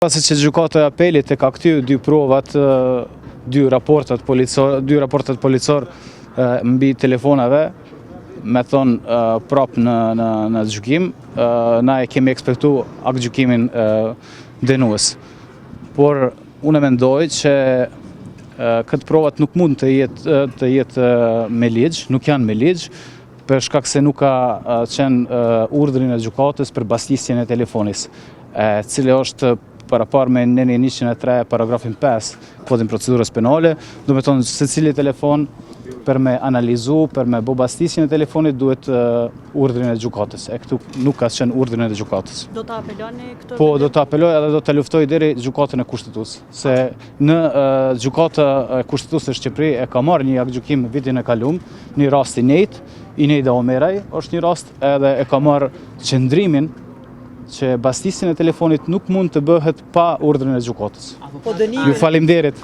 Pasi që gjykata e apelit e ka kthy dy provat, dy raportet policor mbi telefonave, me thonë prap në gjykim, na e kemi ekspektu atë gjykimin dënues. Por unë mendoj që këtë provat nuk mund të jetë me ligj, nuk janë me ligj, për shkak se nuk ka qenë urdhrin e gjykatës për bastisjen e telefonis, cili është parapar me neni 103 paragrafin 5 kodin procedurës penale, do me thonë se cili telefon për me analizu, për me bo bastisjen e telefonit duhet urdhrin e gjykatës. E këtu nuk ka qenë urdhrin e gjykatës. Do të apeloni këtë? Po, do të apeloj edhe do të luftoj deri gjykatën e kushtetues. Se në gjykata e kushtetues së Shqipërisë e ka marrë një gjykim vitin e kaluar, një rast i njëjtë, Ineida Omeraj është një rast, edhe e ka marrë qëndrimin që bastisjen e telefonit nuk mund të bëhet pa urdhrin e gjykatës. Ju faleminderit.